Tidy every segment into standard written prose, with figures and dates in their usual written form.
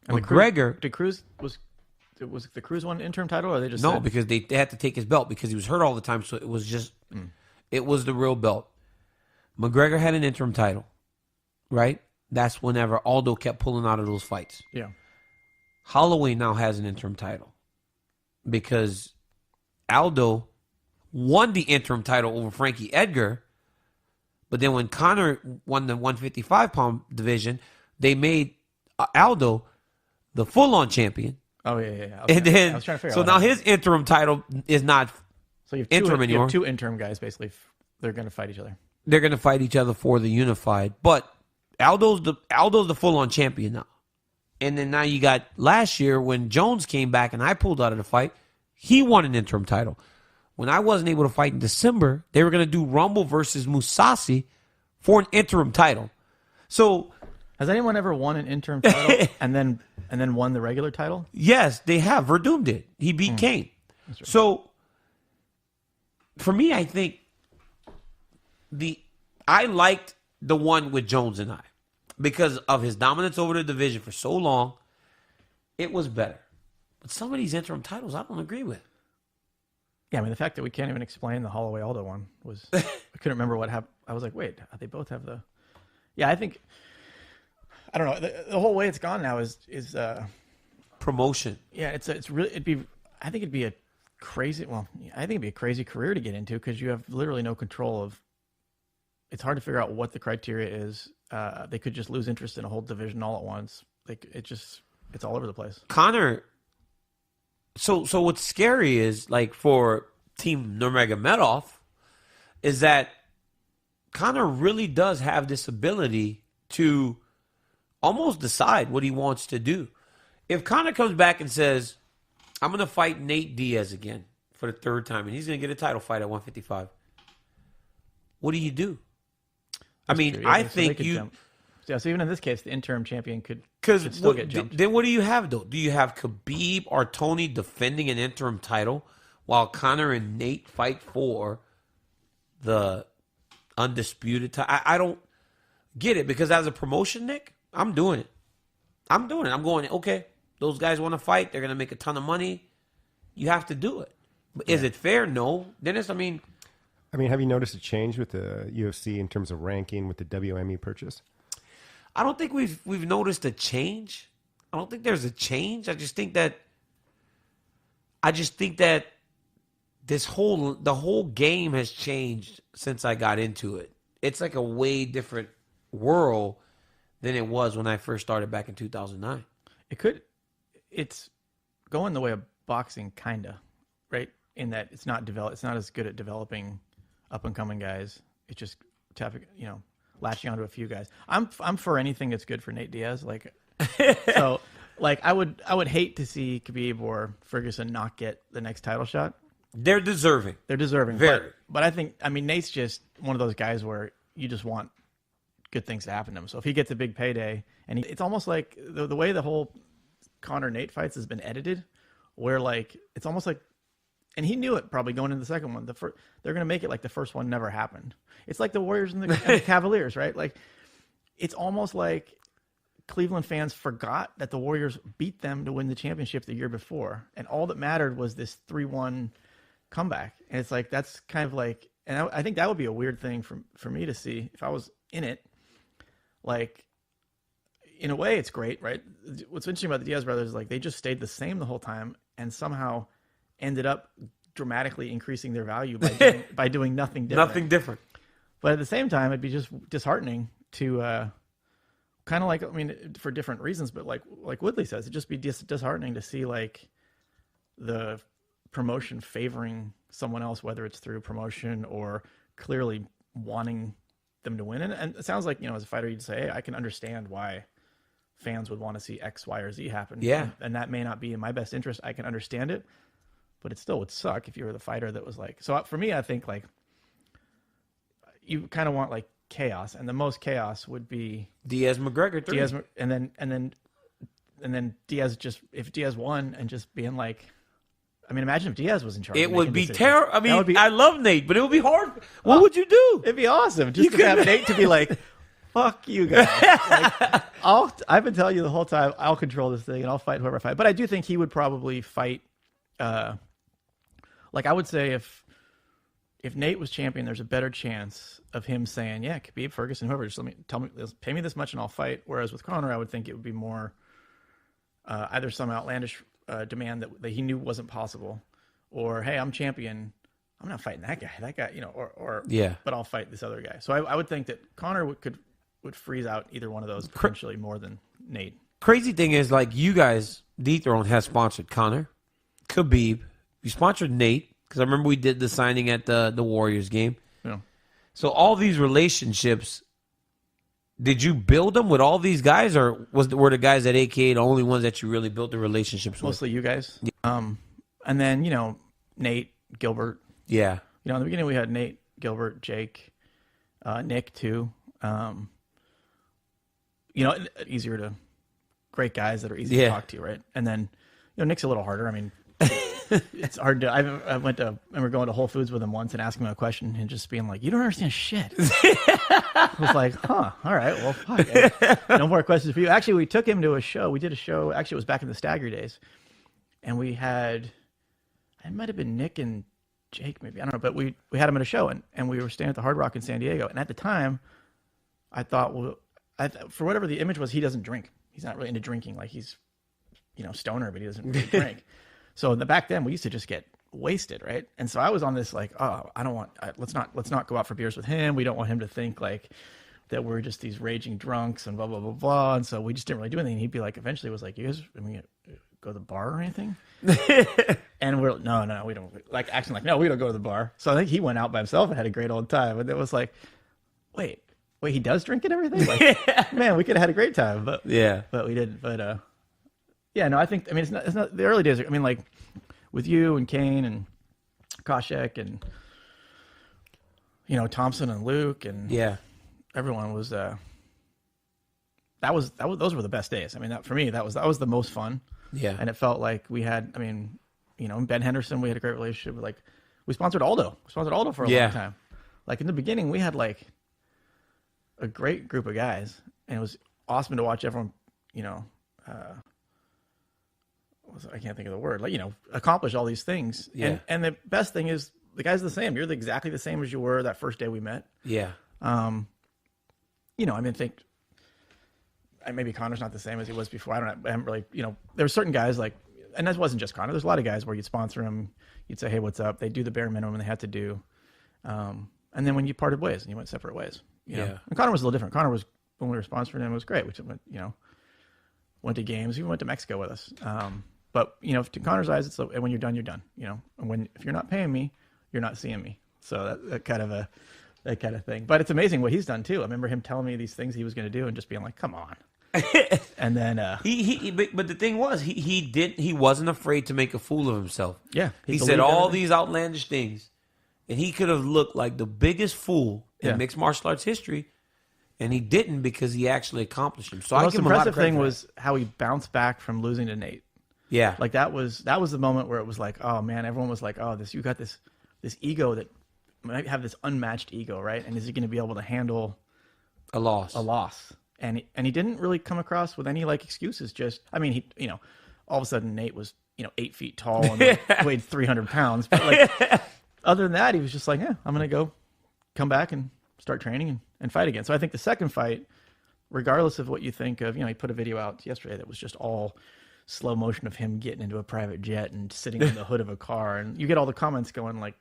McGregor. Did Cruz was the Cruz one interim title, or they just because they had to take his belt because he was hurt all the time. So it was just it was the real belt. McGregor had an interim title, right? That's whenever Aldo kept pulling out of those fights. Yeah. Holloway now has an interim title because Aldo won the interim title over Frankie Edgar, but then when Conor won the 155-pound division, they made Aldo the full-on champion. Oh, yeah. And then, I was trying to figure so out now his interim title is not so you have interim anymore. You have two interim guys, basically. They're going to fight each other. They're going to fight each other for the unified. But Aldo's the full-on champion now. And then now you got last year when Jones came back and I pulled out of the fight, he won an interim title. When I wasn't able to fight in December, they were going to do Rumble versus Musasi for an interim title. So... Has anyone ever won an interim title and then won the regular title? Yes, they have. Verdum did. He beat Kane. Right. So, for me, I think I liked the one with Jones and I because of his dominance over the division for so long. It was better. But some of these interim titles, I don't agree with. Yeah, I mean, the fact that we can't even explain the Holloway Aldo one was... I couldn't remember what happened. I was like, wait, they both have the... Yeah, I think... I don't know. The whole way it's gone now is promotion. Yeah, it's really I think it'd be a crazy. Well, I think it'd be a crazy career to get into because you have literally no control of. It's hard to figure out what the criteria is. They could just lose interest in a whole division all at once. It's all over the place. Conor. So what's scary is like for Team Nurmagomedov, is that Conor really does have this ability to almost decide what he wants to do. If Conor comes back and says, I'm going to fight Nate Diaz again for the third time, and he's going to get a title fight at 155, what do you do? That's I mean, true. Yeah, I so think they could you... jump. Yeah, so even in this case, the interim champion could still get jumped. Then what do you have, though? Do you have Khabib or Tony defending an interim title while Conor and Nate fight for the undisputed title? I don't get it, because as a promotion, Nick, I'm doing it. I'm going, okay, those guys want to fight. They're going to make a ton of money. You have to do it. But is it fair? No. Dennis, I mean, have you noticed a change with the UFC in terms of ranking with the WME purchase? I don't think we've noticed a change. I don't think there's a change. I just think that the whole game has changed since I got into it. It's like a way different world than it was when I first started back in 2009. It's going the way of boxing, kinda, right? In that it's not as good at developing up and coming guys. It's just latching onto a few guys. I'm for anything that's good for Nate Diaz. So I would hate to see Khabib or Ferguson not get the next title shot. They're deserving. Very. But I think Nate's just one of those guys where you just want good things to happen to him. So if he gets a big payday, and it's almost like the way the whole Conor Nate fights has been edited, where it's almost like, and he knew it probably going into the second one. They're going to make it like the first one never happened. It's like the Warriors and the Cavaliers, right? Like it's almost like Cleveland fans forgot that the Warriors beat them to win the championship the year before, and all that mattered was this 3-1 comeback. And it's like that's kind of like, and I think that would be a weird thing for me to see if I was in it. Like, in a way, it's great, right? What's interesting about the Diaz brothers is they just stayed the same the whole time and somehow ended up dramatically increasing their value by doing nothing different. Nothing different. But at the same time, it'd be just disheartening to kind of for different reasons, but like Woodley says, it'd just be disheartening to see the promotion favoring someone else, whether it's through promotion or clearly wanting them to win. And it sounds like, as a fighter, you'd say, hey, I can understand why fans would want to see X, Y, or Z happen. Yeah. And that may not be in my best interest. I can understand it, but it still would suck if you were the fighter that was so for me, I think you kind of want chaos, and the most chaos would be Diaz McGregor 3. Diaz, and then Diaz, just if Diaz won and just being imagine if Diaz was in charge. It would be terrible. I love Nate, but it would be hard. What would you do? It'd be awesome just to have Nate to be fuck you guys. Like, I've been telling you the whole time, I'll control this thing and I'll fight whoever I fight. But I do think he would probably fight. Like I would say if Nate was champion, there's a better chance of him saying, yeah, Khabib, Ferguson, whoever, just pay me this much and I'll fight. Whereas with Conor, I would think it would be more either some outlandish demand that he knew wasn't possible, or hey, I'm champion, I'm not fighting that guy, or yeah. But I'll fight this other guy. So I would think that Conor would freeze out either one of those potentially more than Nate. Crazy thing is, like, you guys, D-Throne has sponsored Conor, Khabib. You sponsored Nate, because I remember we did the signing at the Warriors game. Yeah. So all these relationships, did you build them with all these guys, or were the guys at AKA the only ones that you really built the relationships with? Mostly you guys. Yeah. And then, Nate, Gilbert. Yeah. In the beginning we had Nate, Gilbert, Jake, Nick too. Easier to, great guys that are easy to talk to, right? And then, Nick's a little harder. I mean, it's hard to. I remember going to Whole Foods with him once and asking him a question and just being like, "You don't understand shit." I was like, "Huh, all right, well, fuck. No more questions for you." Actually, we took him to a show. We did a show. Actually, it was back in the Stagger days, and we had, it might have been Nick and Jake, maybe, I don't know, but we had him at a show, and we were staying at the Hard Rock in San Diego. And at the time, I thought, well, for whatever the image was, he doesn't drink. He's not really into drinking. Like he's, stoner, but he doesn't really drink. So back then we used to just get wasted, right? And so I was on this like, oh, let's not go out for beers with him. We don't want him to think like that we're just these raging drunks and blah blah blah blah. And so we just didn't really do anything. And he'd be like, eventually was like, you guys, go to the bar or anything? And we're no, we don't, like acting like, no, we don't go to the bar. So I think he went out by himself and had a great old time. And it was like, wait, he does drink and everything? Like, man, we could have had a great time, but we didn't. But yeah, no, I think, it's not the early days. I mean, like with you and Kane and Koshek and, Thompson and Luke and everyone was, those were the best days. I mean, for me, that was the most fun. Yeah. And it felt like we had, Ben Henderson, we had a great relationship. Like we sponsored Aldo. We sponsored Aldo for a long time. Like in the beginning, we had like a great group of guys, and it was awesome to watch everyone, I can't think of the word, like, accomplish all these things. Yeah. And the best thing is the guys are the same. You're exactly the same as you were that first day we met. Yeah. Think maybe Conor's not the same as he was before. I haven't really, there were certain guys like, and that wasn't just Conor. There's a lot of guys where you'd sponsor them. You'd say, hey, what's up? They do the bare minimum they had to do. And then when you parted ways and you went separate ways, know? And Conor was a little different. Conor was, when we were sponsoring him, it was great. We went to games, even went to Mexico with us. But to Conor's eyes, it's and when you're done, you're done. And if you're not paying me, you're not seeing me. So that kind of thing. But it's amazing what he's done too. I remember him telling me these things he was going to do and just being like, "Come on." And then but the thing was, he wasn't afraid to make a fool of himself. Yeah, he said all these outlandish things, and he could have looked like the biggest fool in mixed martial arts history. And he didn't, because he actually accomplished them. So the most impressive thing was how he bounced back from losing to Nate. Yeah, like that was the moment where it was like, oh man, everyone was like, oh, you got this ego that might have this unmatched ego, right? And is he going to be able to handle a loss? And he didn't really come across with any like excuses. Just, he all of a sudden Nate was 8 feet tall and weighed 300 pounds. But like other than that, he was just like, yeah, I'm going to come back and start training and fight again. So I think the second fight, regardless of what you think of, he put a video out yesterday that was just all slow motion of him getting into a private jet and sitting in the hood of a car. And you get all the comments going like,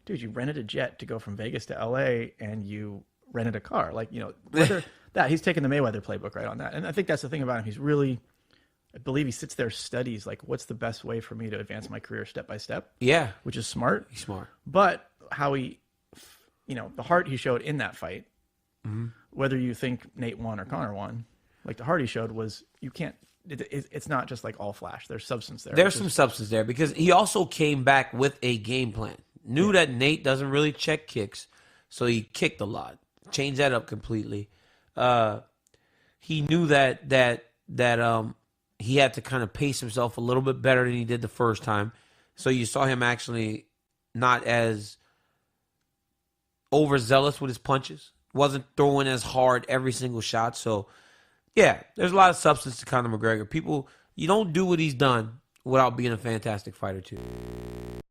dude, you rented a jet to go from Vegas to LA and you rented a car. Like, whether that he's taking the Mayweather playbook right on that. And I think that's the thing about him. He's really, I believe he sits there, studies like, what's the best way for me to advance my career step by step? Yeah. Which is smart. He's smart. But how he, the heart he showed in that fight, whether you think Nate won or Conor won, like the heart he showed was, you can't, it's not just like all flash. There's substance there. There's some substance there, because he also came back with a game plan. Knew that Nate doesn't really check kicks, so he kicked a lot. Changed that up completely. He knew that he had to kind of pace himself a little bit better than he did the first time. So you saw him actually not as overzealous with his punches. wasn't throwing as hard every single shot. So, yeah, there's a lot of substance to Conor McGregor. People, you don't do what he's done without being a fantastic fighter, too.